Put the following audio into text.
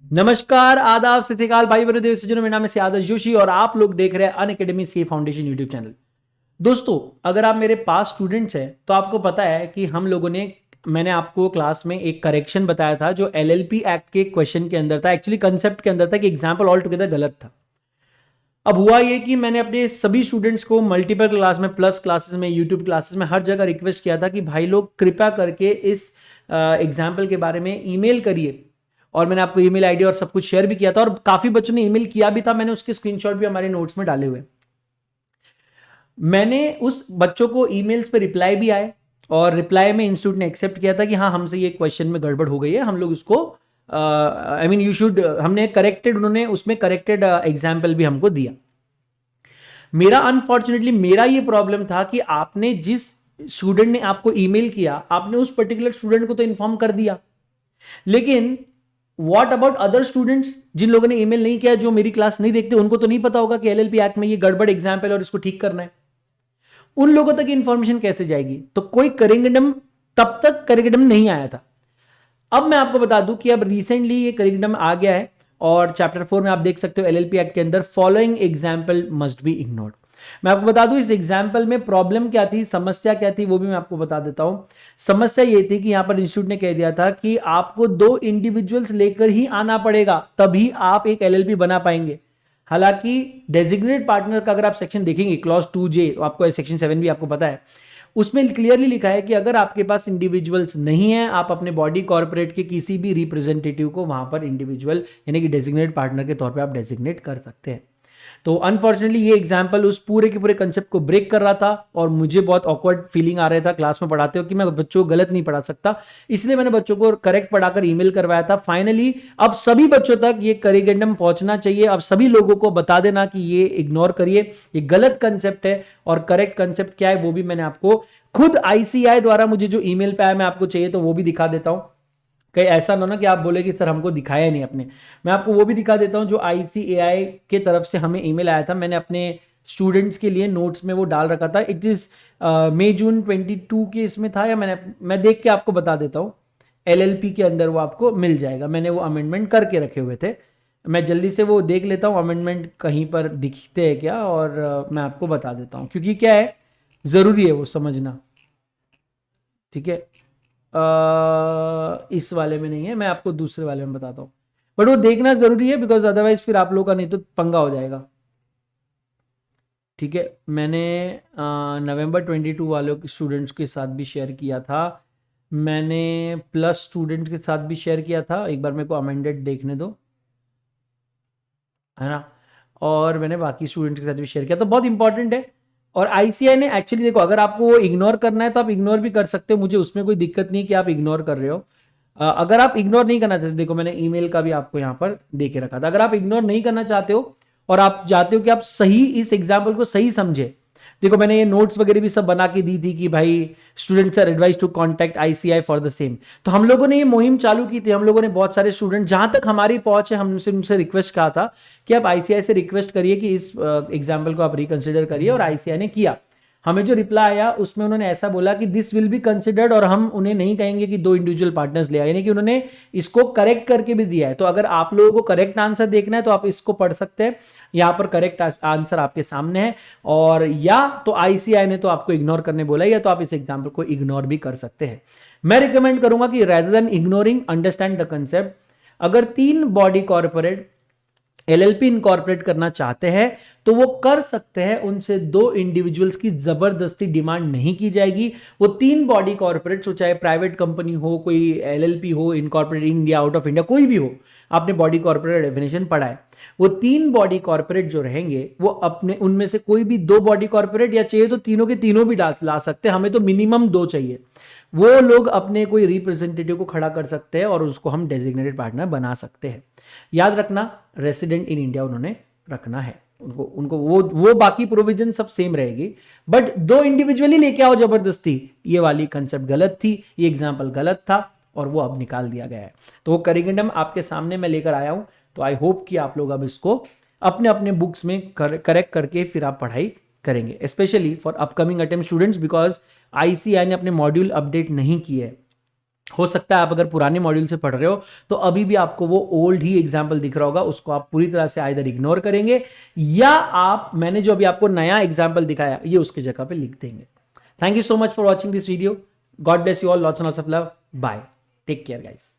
नमस्कार, आदाब, सत श्री अकाल भाई बहनों, देव सज्जनों। मेरा नाम है सियादत जोशी और आप लोग देख रहे हैं Unacademy C foundation YouTube channel. दोस्तों, अगर आप मेरे पास स्टूडेंट्स हैं तो आपको पता है कि हम लोगों ने मैंने आपको क्लास में एक करेक्शन बताया था जो एलएलपी एक्ट के क्वेश्चन के अंदर था, एक्चुअली कंसेप्ट के अंदर था कि एग्जाम्पल ऑल टुगेदर गलत था। अब हुआ ये कि मैंने अपने सभी स्टूडेंट्स को मल्टीपल क्लास में, प्लस क्लासेस में, यूट्यूब क्लासेस में, हर जगह रिक्वेस्ट किया था कि भाई लोग कृपया करके इस एग्जाम्पल के बारे में ईमेल करिए। और मैंने आपको ईमेल आईडी और सब कुछ शेयर भी किया था और काफी बच्चों ने ईमेल किया भी था। मैंने उसके स्क्रीनशॉट भी हमारे नोट्स में डाले हुए। मैंने उस बच्चों को ईमेल्स पे रिप्लाई भी आए और रिप्लाई में इंस्टीट्यूट ने एक्सेप्ट किया था कि हाँ, हमसे ये क्वेश्चन में गड़बड़ हो गई है, हम लोग उसको आई मीन यू शुड, हमने करेक्टेड, उन्होंने उसमें करेक्टेड एग्जाम्पल भी हमको दिया। मेरा अनफॉर्चुनेटली मेरा ये प्रॉब्लम था कि आपने जिस स्टूडेंट ने आपको ईमेल किया, आपने उस पर्टिकुलर स्टूडेंट को तो इन्फॉर्म कर दिया, लेकिन व्हाट अबाउट अदर स्टूडेंट्स जिन लोगों ने ईमेल नहीं किया, जो मेरी क्लास नहीं देखते, उनको तो नहीं पता होगा कि एलएलपी एक्ट में ये गड़बड़ एग्जाम्पल और इसको ठीक करना है। उन लोगों तक इंफॉर्मेशन कैसे जाएगी? तो कोई करिकुलम, तब तक करिकुलम नहीं आया था। अब मैं आपको बता दूं कि अब रिसेंटली ये करिकुलम आ गया है और चैप्टर 4 में आप देख सकते हो एलएलपी एक्ट के अंदर following example must be ignored. मैं आपको बता दूं इस एग्जाम्पल में प्रॉब्लम क्या थी, समस्या क्या थी, वो भी मैं आपको बता देता हूं। समस्या ये थी कि यहां पर इंस्टीट्यूट ने कह दिया था कि आपको 2 इंडिविजुअल्स लेकर ही आना पड़ेगा, तभी आप एक एलएलपी बना पाएंगे। हालांकि डेजिग्नेटेड पार्टनर का अगर आप सेक्शन देखेंगे क्लॉज 2J, आपको सेक्शन 7 भी आपको पता है, उसमें क्लियरली लिखा है कि अगर आपके पास इंडिविजुअल्स नहीं है, आप अपने बॉडी कॉर्पोरेट के किसी भी रिप्रेजेंटेटिव को वहां पर इंडिविजुअल यानी कि डेजिग्नेटेड पार्टनर के तौर पे आप डेजिग्नेट कर सकते हैं। तो अनफॉर्चुनेटली ये एग्जाम्पल उस पूरे के पूरे कंसेप्ट को ब्रेक कर रहा था और मुझे बहुत ऑकवर्ड फीलिंग आ रहा था क्लास में पढ़ाते हो कि मैं बच्चों को गलत नहीं पढ़ा सकता, इसलिए मैंने बच्चों को करेक्ट पढ़ाकर ईमेल करवाया था। फाइनली अब सभी बच्चों तक ये करिकुलम पहुंचना चाहिए। अब सभी लोगों को बता देना कि ये इग्नोर करिए, ये गलत कंसेप्ट है और करेक्ट कंसेप्ट क्या है वो भी मैंने आपको खुद आईसीआई द्वारा मुझे जो ईमेल पे आया, मैं आपको चाहिए तो वो भी दिखा देता हूं। कहीं ऐसा ना कि आप बोले कि सर हमको दिखाया नहीं अपने, मैं आपको वो भी दिखा देता हूं जो आईसीएआई के तरफ से हमें ईमेल आया था। मैंने अपने स्टूडेंट्स के लिए नोट्स में वो डाल रखा था। इट इज मई जून 22 के इसमें था, या मैं देख के आपको बता देता हूँ। एलएलपी के अंदर वो आपको मिल जाएगा, मैंने वो अमेंडमेंट करके रखे हुए थे। मैं जल्दी से वो देख लेता हूँ अमेंडमेंट कहीं पर दिखते हैं क्या, और मैं आपको बता देता हूँ, क्योंकि क्या है, ज़रूरी है वो समझना। ठीक है, इस वाले में नहीं है, मैं आपको दूसरे वाले में बताता हूँ, बट वो देखना ज़रूरी है बिकॉज अदरवाइज फिर आप लोगों का नहीं तो पंगा हो जाएगा। ठीक है, मैंने नवंबर 22 वालों के स्टूडेंट्स के साथ भी शेयर किया था, मैंने प्लस स्टूडेंट के साथ भी शेयर किया था। एक बार मेरे को अमेंडेड देखने दो, है ना। और मैंने बाकी स्टूडेंट्स के साथ भी शेयर किया, तो बहुत इंपॉर्टेंट है। और आईसीआई ने एक्चुअली देखो, अगर आपको वो इग्नोर करना है तो आप इग्नोर भी कर सकते हो, मुझे उसमें कोई दिक्कत नहीं कि आप इग्नोर कर रहे हो। अगर आप इग्नोर नहीं करना चाहते, देखो मैंने ईमेल का भी आपको यहाँ पर दे के रखा था, अगर आप इग्नोर नहीं करना चाहते हो और आप चाहते हो कि आप सही इस एग्जाम्पल को सही समझे, देखो मैंने ये नोट्स वगैरह भी सब बना के दी थी कि भाई students are advise to contact ICI for the same. तो हम लोगों ने ये मुहिम चालू की थी, हम लोगों ने बहुत सारे स्टूडेंट जहां तक हमारी पहुंच है हमसे उनसे रिक्वेस्ट कहा था कि आप आईसीआई से रिक्वेस्ट करिए कि इस एग्जाम्पल को आप रिकंसिडर करिए, और आईसीआई ने किया। हमें जो रिप्लाई आया उसमें उन्होंने ऐसा बोला कि दिस विल बी कंसिडर्ड, और हम उन्हें नहीं कहेंगे कि 2 इंडिविजुअल पार्टनर्स ले आए, यानी कि उन्होंने इसको करेक्ट करके भी दिया है। तो अगर आप लोगों को करेक्ट आंसर देखना है तो आप इसको पढ़ सकते हैं, यहां पर करेक्ट आंसर आपके सामने है। और या तो आईसीआई ने तो आपको इग्नोर करने बोला है, या तो आप इस एग्जाम्पल को इग्नोर भी कर सकते हैं। मैं रिकमेंड करूंगा कि rather than ignoring, understand the concept. अगर 3 बॉडी कॉर्पोरेट एलएलपी इनकॉर्पोरेट करना चाहते हैं तो वो कर सकते हैं, उनसे 2 इंडिविजुअल्स की जबरदस्ती डिमांड नहीं की जाएगी। वो 3 बॉडी कॉर्पोरेट्स हो, चाहे प्राइवेट कंपनी हो, कोई एलएलपी हो, incorporate India, out of India, कोई भी हो, आपने बॉडी कॉर्पोरेट डेफिनेशन पढ़ा है। वो 3 बॉडी कॉर्पोरेट जो रहेंगे वो अपने उनमें से कोई भी 2 बॉडी कॉर्पोरेट, या चाहिए तो तीनों के तीनों भी ला सकते हैं, हमें तो मिनिमम 2 चाहिए, वो लोग अपने कोई रिप्रेजेंटेटिव को खड़ा कर सकते हैं और उसको हम डेजिग्नेटेड पार्टनर बना सकते हैं। याद रखना, रेसिडेंट इन इंडिया उन्होंने रखना है, उनको उनको वो बाकी प्रोविजन सब सेम रहेगी, बट 2 इंडिविजुअली लेके आओ जबरदस्ती, ये वाली कंसेप्ट गलत थी, ये एग्जाम्पल गलत था और वो अब निकाल दिया गया है। तो वो करिकुलम आपके सामने मैं लेकर आया हूं, तो आई होप कि आप लोग अब इसको अपने अपने बुक्स में करेक्ट करके फिर आप पढ़ाई करेंगे, specially for upcoming attempt students, because ICI ने अपने मॉड्यूल अपडेट नहीं किए, हो सकता है आप अगर पुराने मॉड्यूल से पढ़ रहे हो तो अभी भी आपको वो ओल्ड ही एग्जाम्पल दिख रहा होगा, उसको आप पूरी तरह से आइदर इग्नोर करेंगे या आप मैंने जो अभी आपको नया एग्जाम्पल दिखाया ये उसके जगह पे लिख देंगे। Thank you so much for watching this video. God bless you all, lots and lots of love, bye, take care guys.